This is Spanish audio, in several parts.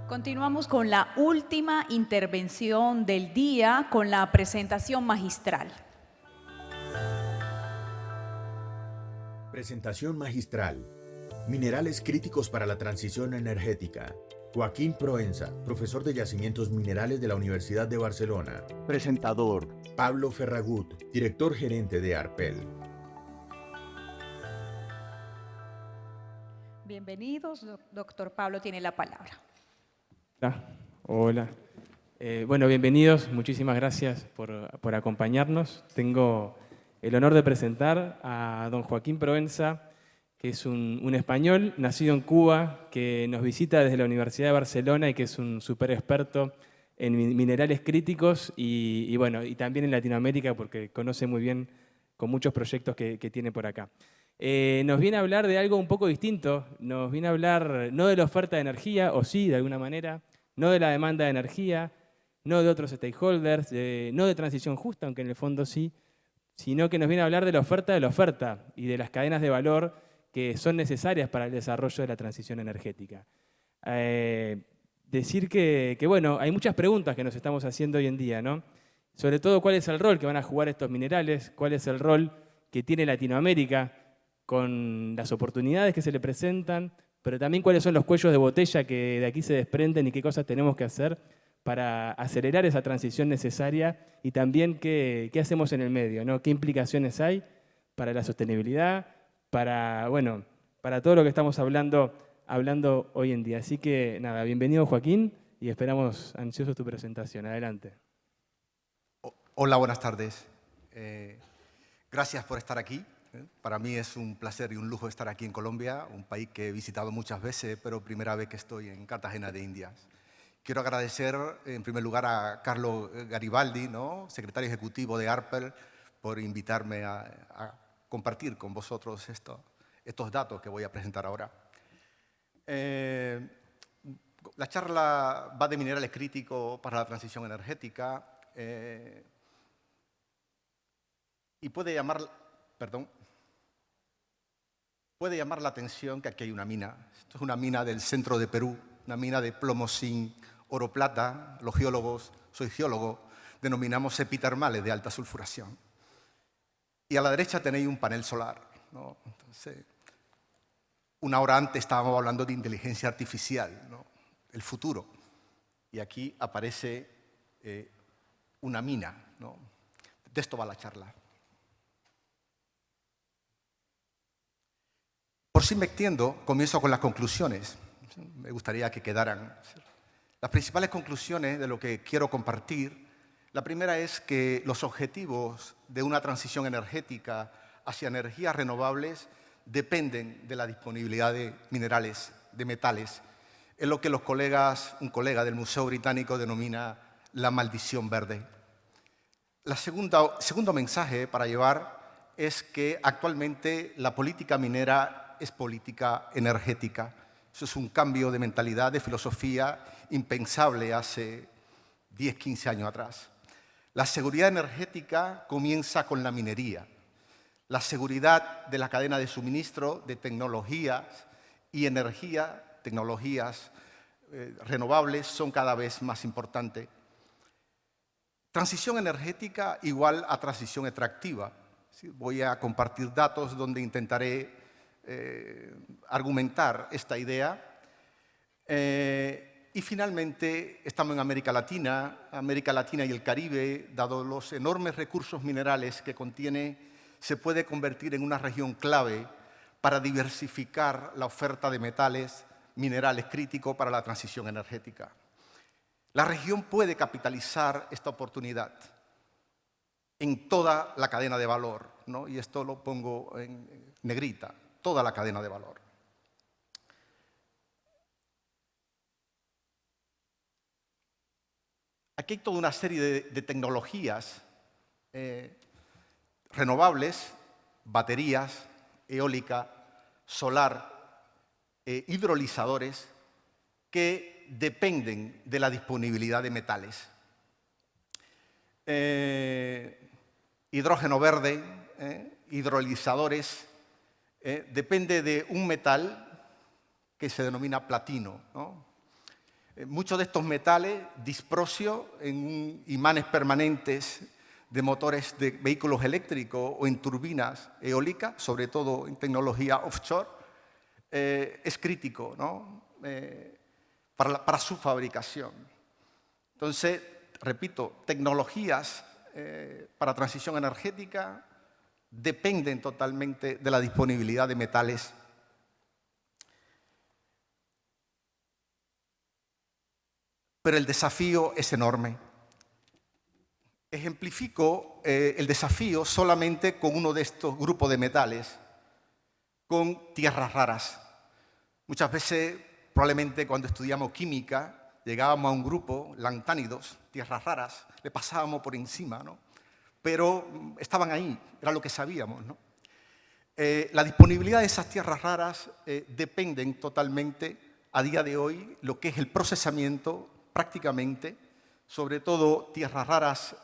Continuamos con la última intervención del día, con la presentación magistral. Presentación magistral. Minerales críticos para la transición energética. Joaquín Proença, profesor de Yacimientos Minerales de la Universidad de Barcelona. Presentador. Pablo Ferragut, director gerente de ARPEL. Bienvenidos, doctor Pablo tiene la palabra. Hola. Bueno, bienvenidos. Muchísimas gracias por acompañarnos. Tengo el honor de presentar a don Joaquín Proença, que es un español nacido en Cuba, que nos visita desde la Universidad de Barcelona y que es un súper experto en minerales críticos y también en Latinoamérica, porque conoce muy bien con muchos proyectos que tiene por acá. Nos viene a hablar de algo un poco distinto. Nos viene a hablar no de la oferta de energía, o sí, de alguna manera, no de la demanda de energía, no de otros stakeholders, no de transición justa, aunque en el fondo sí, sino que nos viene a hablar de la oferta y de las cadenas de valor que son necesarias para el desarrollo de la transición energética. Decir que bueno, hay muchas preguntas que nos estamos haciendo hoy en día, ¿no? Sobre todo, ¿cuál es el rol que van a jugar estos minerales? ¿Cuál es el rol que tiene Latinoamérica con las oportunidades que se le presentan? Pero también cuáles son los cuellos de botella que de aquí se desprenden y qué cosas tenemos que hacer para acelerar esa transición necesaria y también qué hacemos en el medio, ¿no? ¿Qué implicaciones hay para la sostenibilidad, para todo lo que estamos hablando hoy en día? Así que nada, bienvenido Joaquín y esperamos ansiosos tu presentación. Adelante. Hola, buenas tardes. Gracias por estar aquí. Para mí es un placer y un lujo estar aquí en Colombia, un país que he visitado muchas veces, pero primera vez que estoy en Cartagena de Indias. Quiero agradecer en primer lugar a Carlos Garibaldi, ¿no?, secretario ejecutivo de ARPEL, por invitarme a compartir con vosotros estos datos que voy a presentar ahora. La charla va de minerales críticos para la transición energética y puede llamar la atención que aquí hay una mina. Esto es una mina del centro de Perú, una mina de plomo, zinc, oro, plata. Los geólogos, soy geólogo, denominamos epitermales de alta sulfuración. Y a la derecha tenéis un panel solar, ¿no? Entonces, una hora antes estábamos hablando de inteligencia artificial, ¿no?, el futuro. Y aquí aparece una mina, ¿no? De esto va la charla. Por si me extiendo, comienzo con las conclusiones. Me gustaría que quedaran las principales conclusiones de lo que quiero compartir. La primera es que los objetivos de una transición energética hacia energías renovables dependen de la disponibilidad de minerales, de metales. Es lo que un colega del Museo Británico denomina la maldición verde. El segundo mensaje para llevar es que actualmente la política minera es política energética. Eso es un cambio de mentalidad, de filosofía impensable hace 10, 15 años atrás. La seguridad energética comienza con la minería. La seguridad de la cadena de suministro de tecnologías y energía, tecnologías renovables, son cada vez más importantes. Transición energética igual a transición extractiva. ¿Sí? Voy a compartir datos donde intentaré argumentar esta idea. Y finalmente, estamos en América Latina y el Caribe, dado los enormes recursos minerales que contiene, se puede convertir en una región clave para diversificar la oferta de metales, minerales críticos para la transición energética. La región puede capitalizar esta oportunidad en toda la cadena de valor, ¿no? Y esto lo pongo en negrita, toda la cadena de valor. Aquí hay toda una serie de tecnologías renovables, baterías, eólica, solar, hidrolizadores, que dependen de la disponibilidad de metales. Hidrógeno verde, hidrolizadores, depende de un metal que se denomina platino, ¿no? Muchos de estos metales, disprosio en imanes permanentes de motores de vehículos eléctricos o en turbinas eólicas, sobre todo en tecnología offshore, es crítico, ¿no? Para su fabricación. Entonces, repito, tecnologías para transición energética dependen totalmente de la disponibilidad de metales. Pero el desafío es enorme. Ejemplifico el desafío solamente con uno de estos grupos de metales, con tierras raras. Muchas veces, probablemente cuando estudiamos química, llegábamos a un grupo, lantánidos, tierras raras, le pasábamos por encima, ¿no? Pero estaban ahí, era lo que sabíamos, ¿no? La disponibilidad de esas tierras raras dependen totalmente, a día de hoy, lo que es el procesamiento, prácticamente, sobre todo tierras raras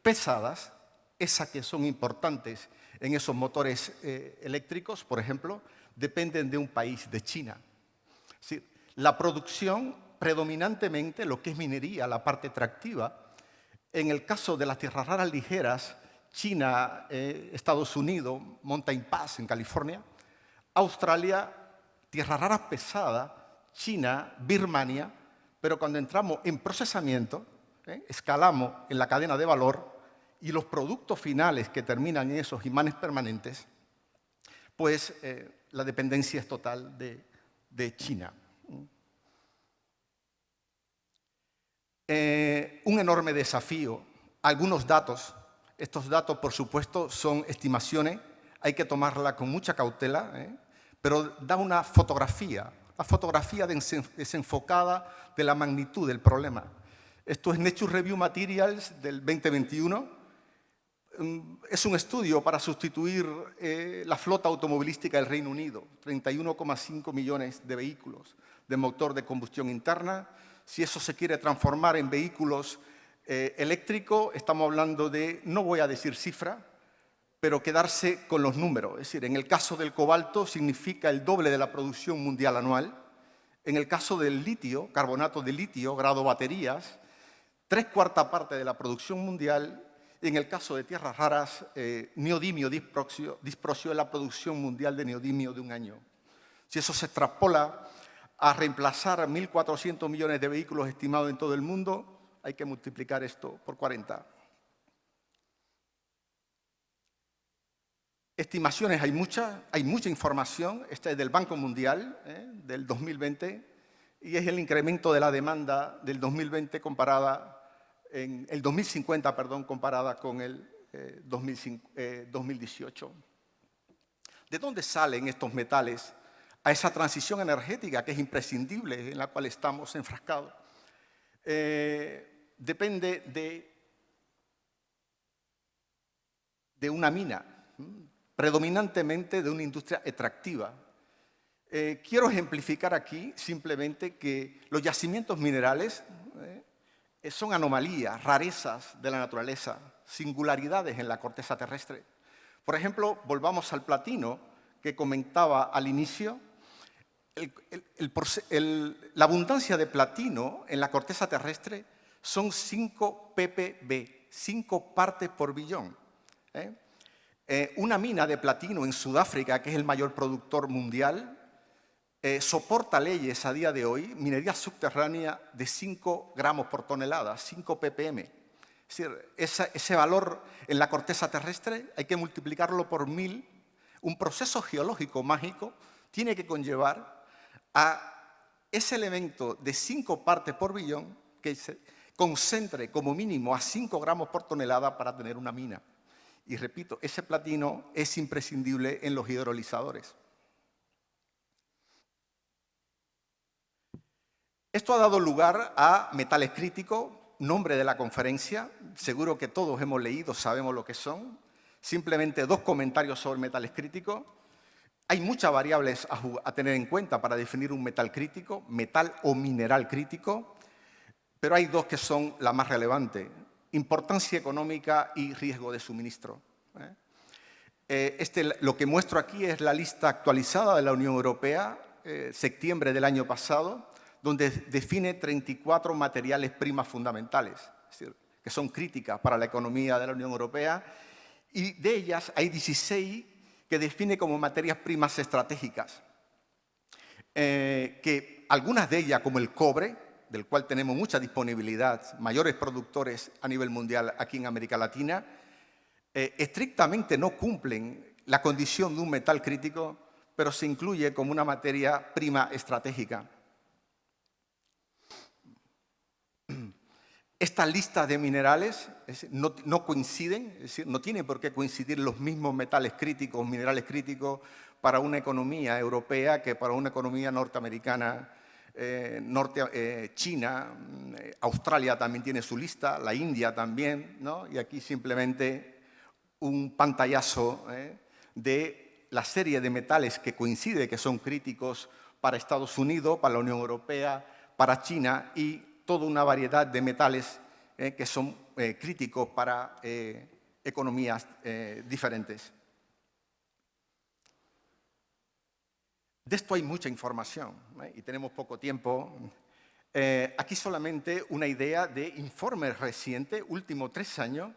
pesadas, esas que son importantes en esos motores eléctricos, por ejemplo, dependen de un país, de China. Es decir, la producción, predominantemente, lo que es minería, la parte extractiva, en el caso de las tierras raras ligeras, China, Estados Unidos, Mountain Pass en California, Australia, tierras raras pesadas, China, Birmania, pero cuando entramos en procesamiento, escalamos en la cadena de valor y los productos finales que terminan en esos imanes permanentes, pues la dependencia es total de China. Un enorme desafío. Algunos datos. Estos datos, por supuesto, son estimaciones. Hay que tomarla con mucha cautela, pero da una fotografía desenfocada de la magnitud del problema. Esto es Nature Review Materials del 2021. Es un estudio para sustituir la flota automovilística del Reino Unido, 31,5 millones de vehículos de motor de combustión interna. Si eso se quiere transformar en vehículos eléctricos, estamos hablando de, no voy a decir cifra, pero quedarse con los números. Es decir, en el caso del cobalto significa el doble de la producción mundial anual. En el caso del litio, carbonato de litio, grado baterías, 3/4 parte de la producción mundial. Y en el caso de tierras raras, neodimio, disprosio es la producción mundial de neodimio de un año. Si eso se extrapola a reemplazar 1.400 millones de vehículos estimados en todo el mundo, hay que multiplicar esto por 40. Estimaciones hay mucha información. Esta es del Banco Mundial, del 2020, y es el incremento de la demanda del 2020 en el 2050, comparada con el 2018. ¿De dónde salen estos metales a esa transición energética que es imprescindible, en la cual estamos enfrascados? Depende de una mina, predominantemente de una industria extractiva. Quiero ejemplificar aquí simplemente que los yacimientos minerales son anomalías, rarezas de la naturaleza, singularidades en la corteza terrestre. Por ejemplo, volvamos al platino que comentaba al inicio. La abundancia de platino en la corteza terrestre son 5 ppb, 5 partes por billón. Una mina de platino en Sudáfrica, que es el mayor productor mundial, soporta leyes a día de hoy, minería subterránea de 5 gramos por tonelada, 5 ppm. Es decir, ese valor en la corteza terrestre hay que multiplicarlo por 1000. Un proceso geológico mágico tiene que conllevar a ese elemento de 5 partes por billón que se concentre como mínimo a 5 gramos por tonelada para tener una mina. Y repito, ese platino es imprescindible en los hidrolizadores. Esto ha dado lugar a metales críticos, nombre de la conferencia. Seguro que todos hemos leído, sabemos lo que son. Simplemente 2 comentarios sobre metales críticos. Hay muchas variables a tener en cuenta para definir un metal crítico, metal o mineral crítico, pero hay 2 que son las más relevantes: importancia económica y riesgo de suministro. Lo que muestro aquí es la lista actualizada de la Unión Europea, septiembre del año pasado, donde define 34 materiales primas fundamentales, es decir, que son críticas para la economía de la Unión Europea, y de ellas hay 16 que define como materias primas estratégicas, que algunas de ellas, como el cobre, del cual tenemos mucha disponibilidad, mayores productores a nivel mundial aquí en América Latina, estrictamente no cumplen la condición de un metal crítico, pero se incluye como una materia prima estratégica. Esta lista de minerales no coinciden, es decir, no tienen por qué coincidir los mismos metales críticos, minerales críticos para una economía europea que para una economía norteamericana, China, Australia también tiene su lista, la India también, ¿no? Y aquí simplemente un pantallazo de la serie de metales que coincide que son críticos para Estados Unidos, para la Unión Europea, para China y toda una variedad de metales que son críticos para economías diferentes. De esto hay mucha información y tenemos poco tiempo. Aquí solamente una idea de informes recientes, últimos 3 años,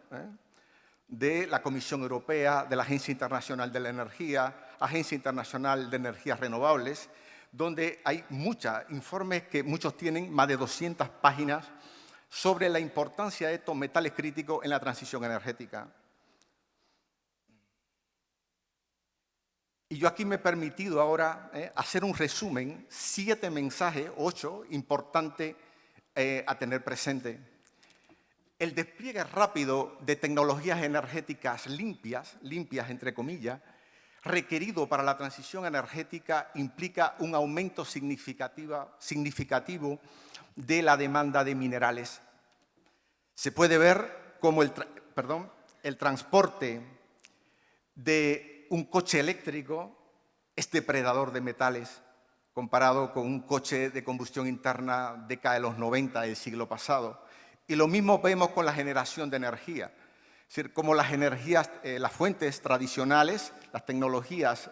de la Comisión Europea, de la Agencia Internacional de la Energía, Agencia Internacional de Energías Renovables, donde hay muchos informes que muchos tienen más de 200 páginas sobre la importancia de estos metales críticos en la transición energética. Y yo aquí me he permitido ahora hacer un resumen, 7 mensajes, 8, importantes a tener presente. El despliegue rápido de tecnologías energéticas limpias entre comillas, requerido para la transición energética implica un aumento significativo de la demanda de minerales. Se puede ver como el transporte de un coche eléctrico es depredador de metales comparado con un coche de combustión interna década de los 90 del siglo pasado. Y lo mismo vemos con la generación de energía. Es decir, como las energías, las fuentes tradicionales, las tecnologías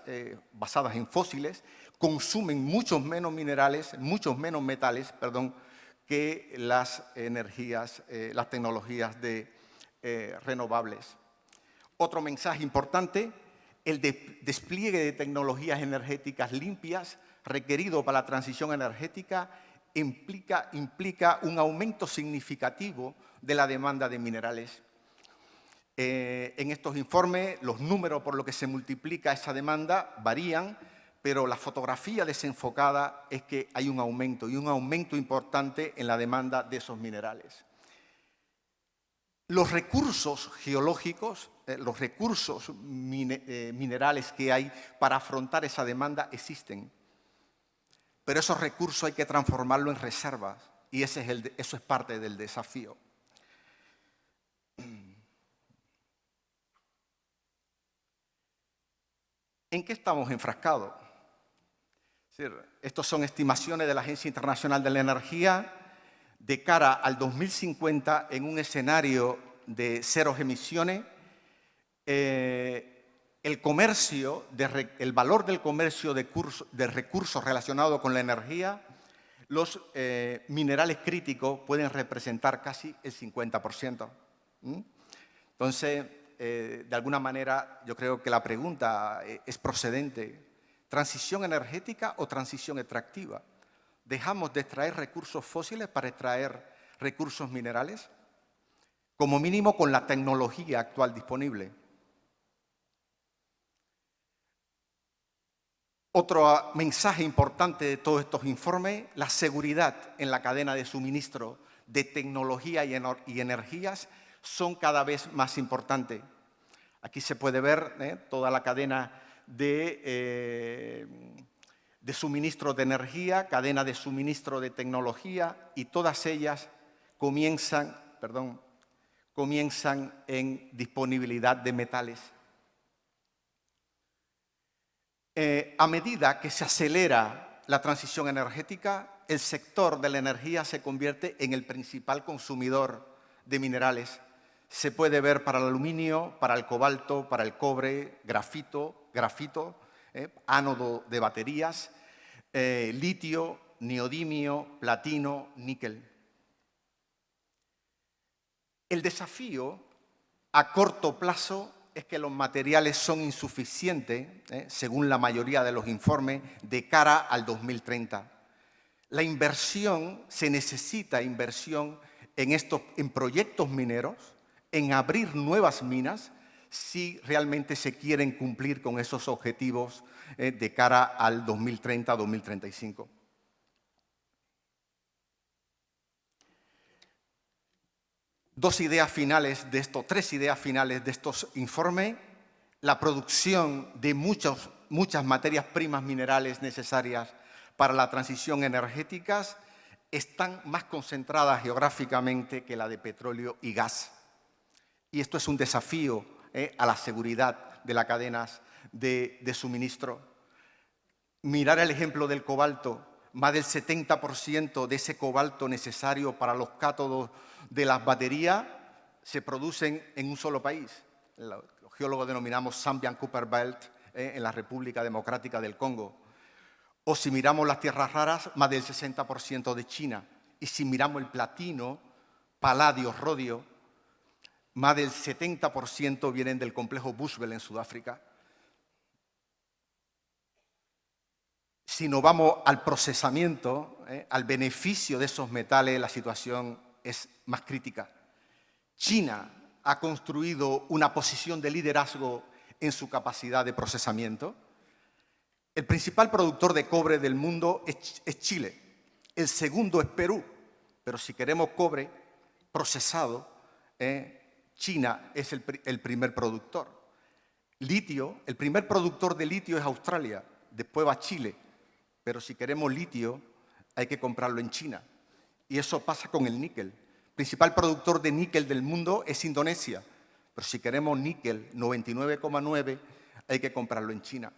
basadas en fósiles, consumen muchos menos minerales, muchos menos metales, que las energías, las tecnologías renovables. Otro mensaje importante, el despliegue de tecnologías energéticas limpias requerido para la transición energética implica un aumento significativo de la demanda de minerales. En estos informes, los números por los que se multiplica esa demanda varían, pero la fotografía desenfocada es que hay un aumento, y un aumento importante en la demanda de esos minerales. Los recursos geológicos, los recursos minerales que hay para afrontar esa demanda existen, pero esos recursos hay que transformarlos en reservas, y eso es parte del desafío. ¿En qué estamos enfrascados? Estas son estimaciones de la Agencia Internacional de la Energía de cara al 2050 en un escenario de 0 emisiones. El valor del comercio de recursos relacionados con la energía, los minerales críticos pueden representar casi el 50%. Entonces, de alguna manera, yo creo que la pregunta es procedente. ¿Transición energética o transición extractiva? ¿Dejamos de extraer recursos fósiles para extraer recursos minerales? Como mínimo con la tecnología actual disponible. Otro mensaje importante de todos estos informes, la seguridad en la cadena de suministro de tecnología y energías son cada vez más importantes. Aquí se puede ver toda la cadena de suministro de energía, cadena de suministro de tecnología, y todas ellas comienzan en disponibilidad de metales. A medida que se acelera la transición energética, el sector de la energía se convierte en el principal consumidor de minerales. Se puede ver para el aluminio, para el cobalto, para el cobre, grafito, ánodo de baterías, litio neodimio, platino, níquel. El desafío a corto plazo es que los materiales son insuficientes, según la mayoría de los informes, de cara al 2030. La inversión, se necesita inversión en proyectos mineros, en abrir nuevas minas, si realmente se quieren cumplir con esos objetivos de cara al 2030-2035. Tres ideas finales de estos informes: la producción de muchas materias primas minerales necesarias para la transición energética están más concentradas geográficamente que la de petróleo y gas. Y esto es un desafío a la seguridad de las cadenas de suministro. Mirar el ejemplo del cobalto. Más del 70% de ese cobalto necesario para los cátodos de las baterías se producen en un solo país. Los geólogos denominamos Zambian-Copper Belt en la República Democrática del Congo. O si miramos las tierras raras, más del 60% de China. Y si miramos el platino, paladio, rodio, más del 70% vienen del complejo Bushveld en Sudáfrica. Si nos vamos al procesamiento, al beneficio de esos metales, la situación es más crítica. China ha construido una posición de liderazgo en su capacidad de procesamiento. El principal productor de cobre del mundo es Chile. El segundo es Perú. Pero si queremos cobre procesado, China es el primer productor. Litio, el primer productor de litio es Australia, después va Chile. Pero si queremos litio, hay que comprarlo en China. Y eso pasa con el níquel. El principal productor de níquel del mundo es Indonesia. Pero si queremos níquel 99,9, hay que comprarlo en China.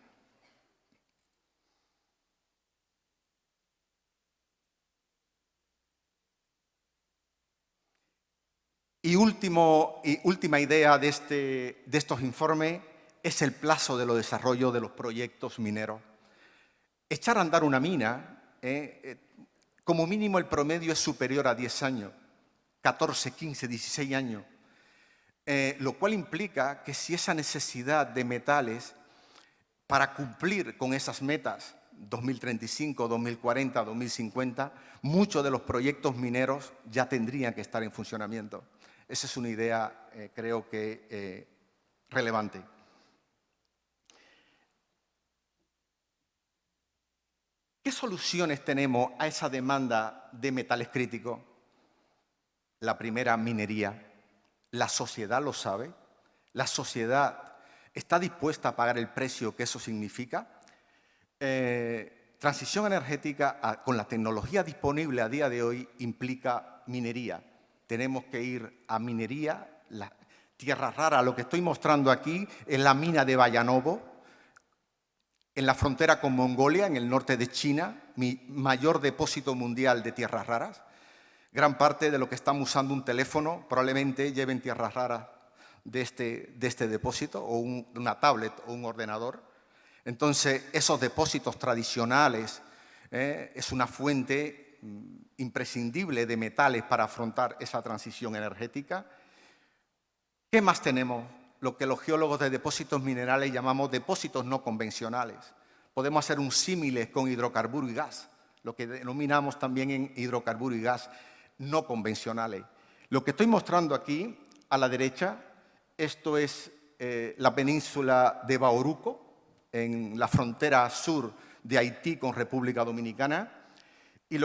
Y última idea de estos informes es el plazo de los desarrollos de los proyectos mineros. Echar a andar una mina, como mínimo el promedio es superior a 10 años, 14, 15, 16 años, lo cual implica que si esa necesidad de metales para cumplir con esas metas 2035, 2040, 2050, muchos de los proyectos mineros ya tendrían que estar en funcionamiento. Esa es una idea, creo que, relevante. ¿Qué soluciones tenemos a esa demanda de metales críticos? La primera, minería. La sociedad lo sabe. La sociedad está dispuesta a pagar el precio que eso significa. Transición energética con la tecnología disponible a día de hoy implica minería. Tenemos que ir a minería, la tierra rara. Lo que estoy mostrando aquí es la mina de Bayanovo, en la frontera con Mongolia, en el norte de China, mi mayor depósito mundial de tierras raras. Gran parte de lo que estamos usando un teléfono probablemente lleven tierras raras de este depósito, o una tablet o un ordenador. Entonces, esos depósitos tradicionales es una fuente imprescindible de metales para afrontar esa transición energética. ¿Qué más tenemos? Lo que los geólogos de depósitos minerales llamamos depósitos no convencionales. Podemos hacer un símil con hidrocarburo y gas, lo que denominamos también en hidrocarburo y gas no convencionales. Lo que estoy mostrando aquí, a la derecha, esto es la península de Bauruco, en la frontera sur de Haití con República Dominicana. Y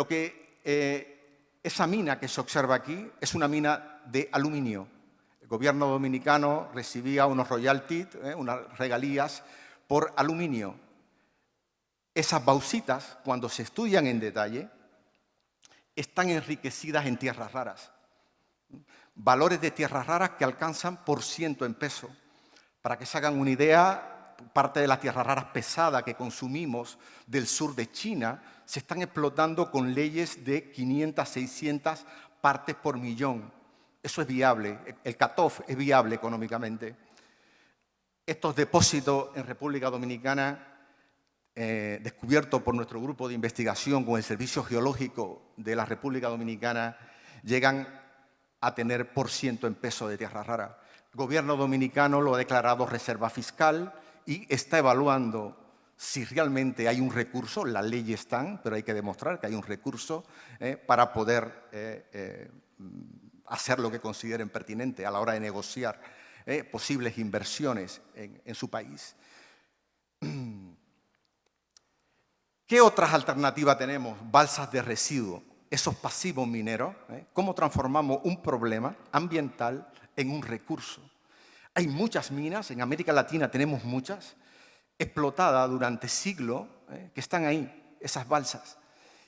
esa mina que se observa aquí es una mina de aluminio. El gobierno dominicano recibía unos royalties, unas regalías por aluminio. Esas bauxitas, cuando se estudian en detalle, están enriquecidas en tierras raras. Valores de tierras raras que alcanzan por ciento en peso. Para que se hagan una idea, parte de las tierras raras pesadas que consumimos del sur de China se están explotando con leyes de 500, 600 partes por millón. Eso es viable, el cutoff es viable económicamente. Estos depósitos en República Dominicana descubierto por nuestro grupo de investigación con el Servicio Geológico de la República Dominicana, llegan a tener % en peso de tierra rara. El gobierno dominicano lo ha declarado reserva fiscal y está evaluando si realmente hay un recurso. Las leyes están, pero hay que demostrar que hay un recurso para poder hacer lo que consideren pertinente a la hora de negociar posibles inversiones en su país. ¿Qué otras alternativas tenemos? Balsas de residuo, esos pasivos mineros. ¿Cómo transformamos un problema ambiental en un recurso? Hay muchas minas, en América Latina tenemos muchas, explotadas durante siglos, que están ahí, esas balsas.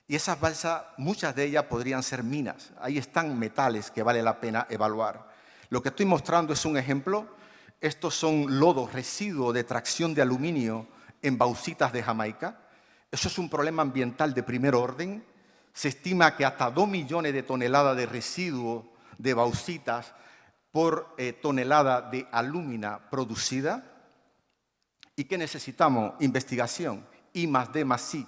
Y esas balsas, muchas de ellas podrían ser minas. Ahí están metales que vale la pena evaluar. Lo que estoy mostrando es un ejemplo. Estos son lodos, residuos de tracción de aluminio en bauxitas de Jamaica. Eso es un problema ambiental de primer orden. Se estima que hasta 2 millones de toneladas de residuos de bauxitas por tonelada de alúmina producida. ¿Y qué necesitamos? Investigación, I+D+I.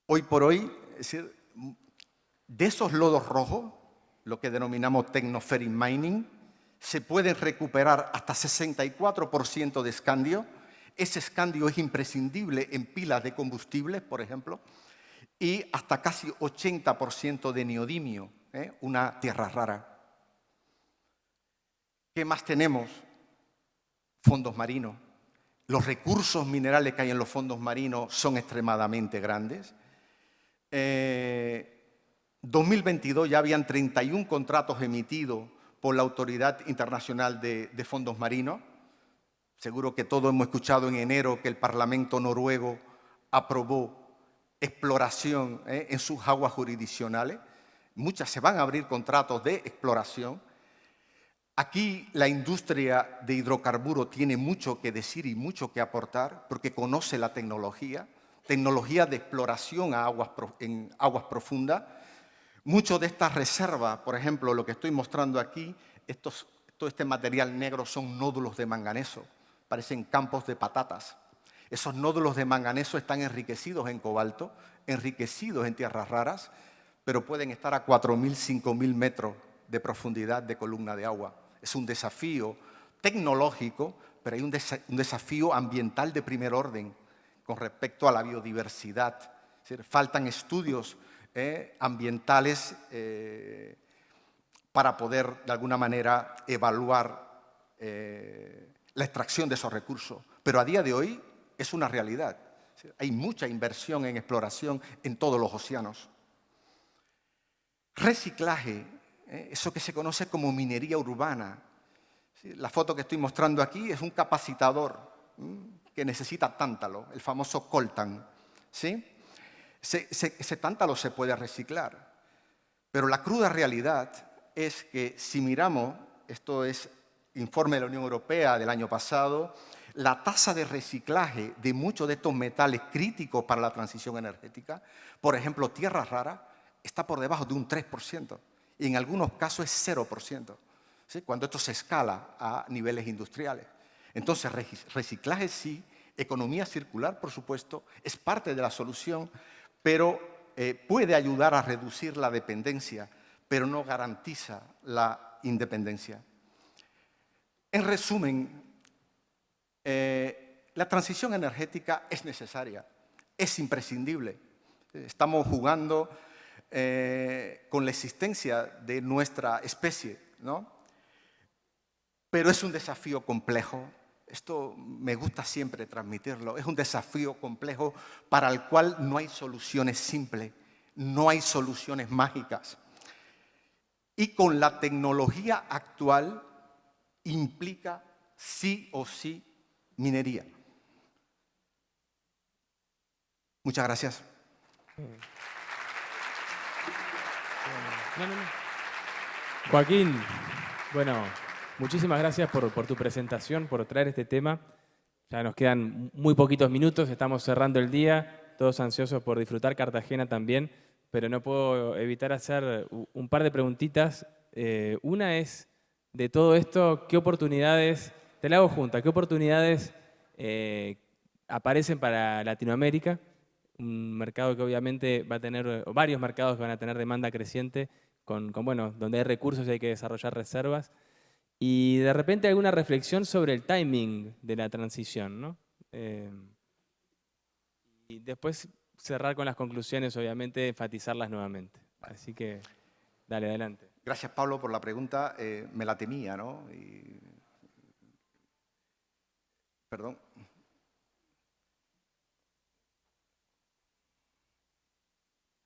Hoy por hoy, es decir, de esos lodos rojos, lo que denominamos technoferric mining, se puede recuperar hasta 64% de escandio. Ese escandio es imprescindible en pilas de combustibles, por ejemplo, y hasta casi 80% de neodimio, una tierra rara. ¿Qué más tenemos? Fondos marinos. Los recursos minerales que hay en los fondos marinos son extremadamente grandes. 2022 ya habían 31 contratos emitidos por la Autoridad Internacional de Fondos Marinos. Seguro que todos hemos escuchado en enero que el Parlamento noruego aprobó exploración en sus aguas jurisdiccionales. Muchas se van a abrir contratos de exploración. Aquí la industria de hidrocarburos tiene mucho que decir y mucho que aportar porque conoce la tecnología de exploración en aguas profundas. Mucho de estas reservas, por ejemplo, lo que estoy mostrando aquí, todo este material negro son nódulos de manganeso, parecen campos de patatas. Esos nódulos de manganeso están enriquecidos en cobalto, enriquecidos en tierras raras, pero pueden estar a 4.000, 5.000 metros de profundidad de columna de agua. Es un desafío tecnológico, pero hay un desafío ambiental de primer orden con respecto a la biodiversidad. Es decir, faltan estudios ambientales para poder, de alguna manera, evaluar la extracción de esos recursos. Pero a día de hoy es una realidad. Hay mucha inversión en exploración en todos los océanos. Reciclaje, eso que se conoce como minería urbana. La foto que estoy mostrando aquí es un capacitador que necesita tántalo, el famoso coltan. ¿Sí? Ese tántalo se puede reciclar, pero la cruda realidad es que si miramos, esto es informe de la Unión Europea del año pasado, la tasa de reciclaje de muchos de estos metales críticos para la transición energética, por ejemplo, tierra rara, está por debajo de un 3%, y en algunos casos es 0%, ¿sí? Cuando esto se escala a niveles industriales. Entonces, reciclaje sí, economía circular, por supuesto, es parte de la solución, pero puede ayudar a reducir la dependencia, pero no garantiza la independencia. En resumen, la transición energética es necesaria, es imprescindible. Estamos jugando con la existencia de nuestra especie, ¿no? Pero es un desafío complejo. Esto me gusta siempre transmitirlo. Es un desafío complejo para el cual no hay soluciones simples, no hay soluciones mágicas. Y con la tecnología actual implica sí o sí minería. Muchas gracias. Joaquín, bueno, muchísimas gracias por tu presentación, por traer este tema. Ya nos quedan muy poquitos minutos, estamos cerrando el día, todos ansiosos por disfrutar Cartagena también, pero no puedo evitar hacer un par de preguntitas. Una es, de todo esto, ¿qué oportunidades, te la hago junta, qué oportunidades aparecen para Latinoamérica, un mercado que obviamente va a tener, o varios mercados que van a tener demanda creciente, bueno, donde hay recursos y hay que desarrollar reservas. Y de repente alguna reflexión sobre el timing de la transición, ¿no? Y después cerrar con las conclusiones, obviamente, enfatizarlas nuevamente. Así que, dale, adelante. Gracias, Pablo, por la pregunta. Me la temía, ¿no? Perdón.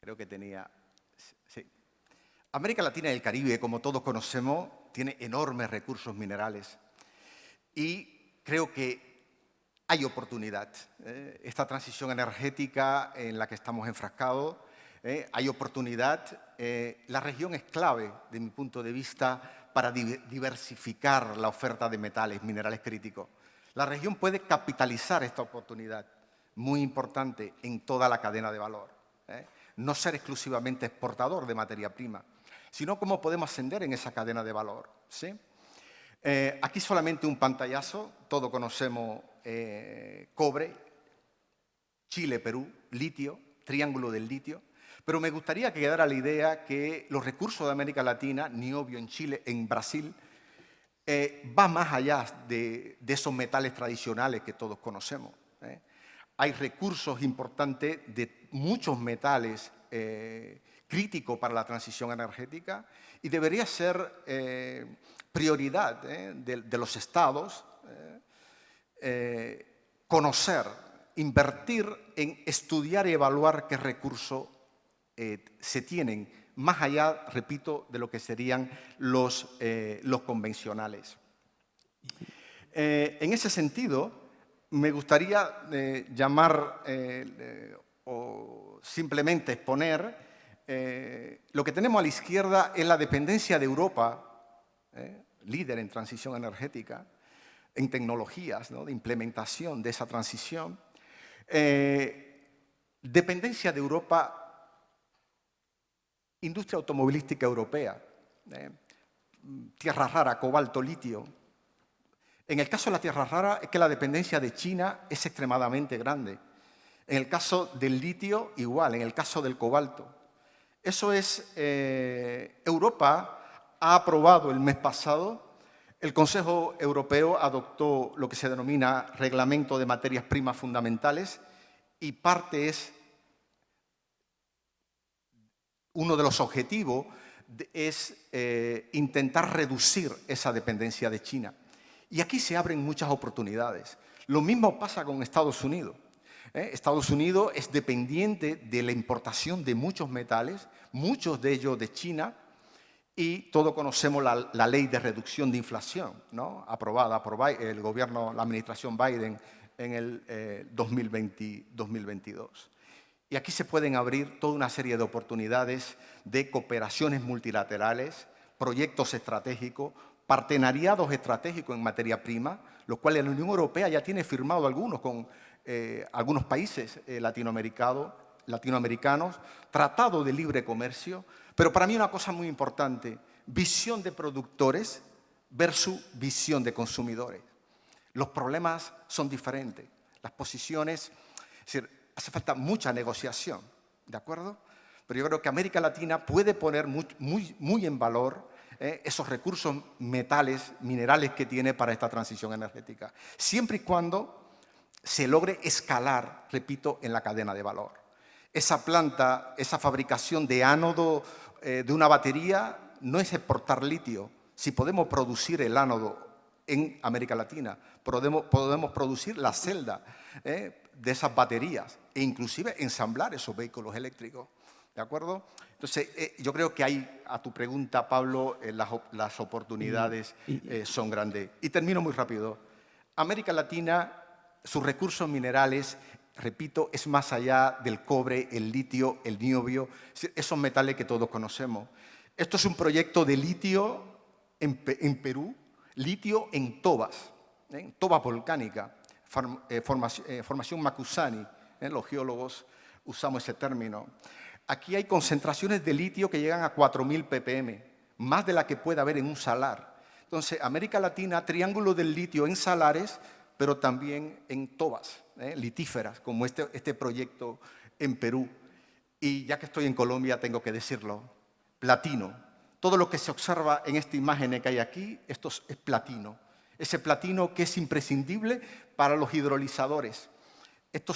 Creo que tenía... Sí. América Latina y el Caribe, como todos conocemos, tiene enormes recursos minerales. Y creo que hay oportunidad. Esta transición energética en la que estamos enfrascados, hay oportunidad. La región es clave, de mi punto de vista, para diversificar la oferta de metales, minerales críticos. La región puede capitalizar esta oportunidad, muy importante en toda la cadena de valor. No ser exclusivamente exportador de materia prima, sino cómo podemos ascender en esa cadena de valor, ¿sí? Aquí solamente un pantallazo, todos conocemos cobre, Chile, Perú, litio, triángulo del litio, pero me gustaría que quedara la idea que los recursos de América Latina, niobio en Chile, en Brasil, va más allá de esos metales tradicionales que todos conocemos. Hay recursos importantes de muchos metales críticos para la transición energética y debería ser prioridad de los estados conocer, invertir en estudiar y evaluar qué recursos se tienen, más allá, repito, de lo que serían los convencionales. En ese sentido, me gustaría llamar o simplemente exponer lo que tenemos a la izquierda es la dependencia de Europa, líder en transición energética, en tecnologías, ¿no?, de implementación de esa transición. Dependencia de Europa, industria automovilística europea, tierra rara, cobalto, litio. En el caso de la tierra rara es que la dependencia de China es extremadamente grande. En el caso del litio, igual. En el caso del cobalto. Eso es, Europa ha aprobado el mes pasado, el Consejo Europeo adoptó lo que se denomina Reglamento de Materias Primas Fundamentales y parte es, uno de los objetivos es intentar reducir esa dependencia de China. Y aquí se abren muchas oportunidades. Lo mismo pasa con Estados Unidos. Estados Unidos es dependiente de la importación de muchos metales, muchos de ellos de China, y todos conocemos la ley de reducción de inflación, ¿no?, aprobada por el gobierno, la administración Biden en el 2022. Y aquí se pueden abrir toda una serie de oportunidades de cooperaciones multilaterales, proyectos estratégicos, partenariados estratégicos en materia prima, los cuales la Unión Europea ya tiene firmado algunos con algunos países latinoamericanos, tratado de libre comercio, pero para mí una cosa muy importante, visión de productores versus visión de consumidores. Los problemas son diferentes, las posiciones, es decir, hace falta mucha negociación, ¿de acuerdo? Pero yo creo que América Latina puede poner muy en valor esos recursos minerales que tiene para esta transición energética, siempre y cuando se logre escalar, repito, en la cadena de valor. Esa planta, esa fabricación de ánodo de una batería no es exportar litio. Si podemos producir el ánodo en América Latina, podemos producir la celda de esas baterías e inclusive ensamblar esos vehículos eléctricos. ¿De acuerdo? Entonces, yo creo que hay, a tu pregunta, Pablo, las oportunidades son grandes. Y termino muy rápido. América Latina, sus recursos minerales, repito, es más allá del cobre, el litio, el niobio, esos metales que todos conocemos. Esto es un proyecto de litio en Perú, litio en tobas, tobas volcánicas, formación Macusani, los geólogos usamos ese término. Aquí hay concentraciones de litio que llegan a 4.000 ppm, más de la que puede haber en un salar. Entonces, América Latina, triángulo del litio en salares, pero también en tobas litíferas, como este proyecto en Perú. Y ya que estoy en Colombia, tengo que decirlo, platino. Todo lo que se observa en esta imagen que hay aquí, esto es platino. Ese platino que es imprescindible para los hidrolizadores. Esto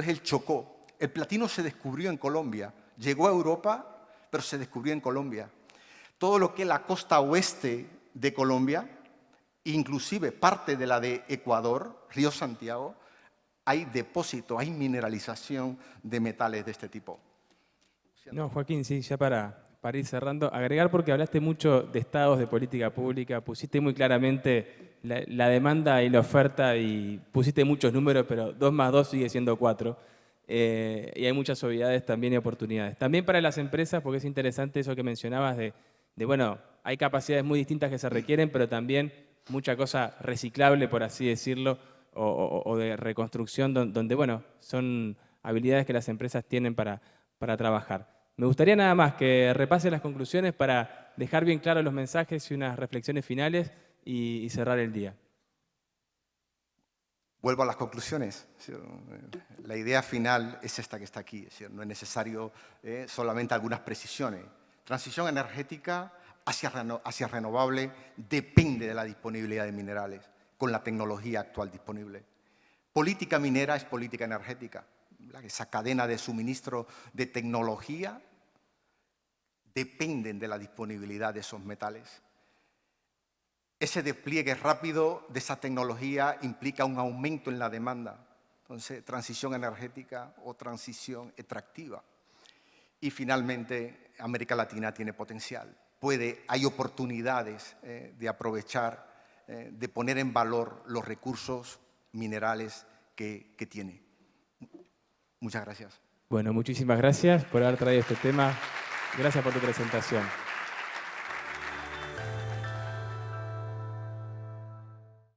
es el Chocó. El platino se descubrió en Colombia. Llegó a Europa, pero se descubrió en Colombia. Todo lo que es la costa oeste de Colombia, inclusive parte de la de Ecuador, Río Santiago, hay depósito, hay mineralización de metales de este tipo. No, Joaquín, sí, ya para ir cerrando, agregar porque hablaste mucho de estados de política pública, pusiste muy claramente la demanda y la oferta y pusiste muchos números, pero 2 más 2 sigue siendo 4. Y hay muchas obviedades también y oportunidades. También para las empresas, porque es interesante eso que mencionabas de bueno, hay capacidades muy distintas que se requieren, pero también mucha cosa reciclable, por así decirlo, o de reconstrucción, donde, bueno, son habilidades que las empresas tienen para trabajar. Me gustaría nada más que repase las conclusiones para dejar bien claros los mensajes y unas reflexiones finales y cerrar el día. Vuelvo a las conclusiones. La idea final es esta que está aquí. No es necesario solamente algunas precisiones. Transición energética hacia renovable depende de la disponibilidad de minerales con la tecnología actual disponible. Política minera es política energética. Esa cadena de suministro de tecnología dependen de la disponibilidad de esos metales. Ese despliegue rápido de esa tecnología implica un aumento en la demanda. Entonces, transición energética o transición extractiva. Y finalmente, América Latina tiene potencial. Hay oportunidades de aprovechar, de poner en valor los recursos minerales que tiene. Muchas gracias. Bueno, muchísimas gracias por haber traído este tema. Gracias por tu presentación.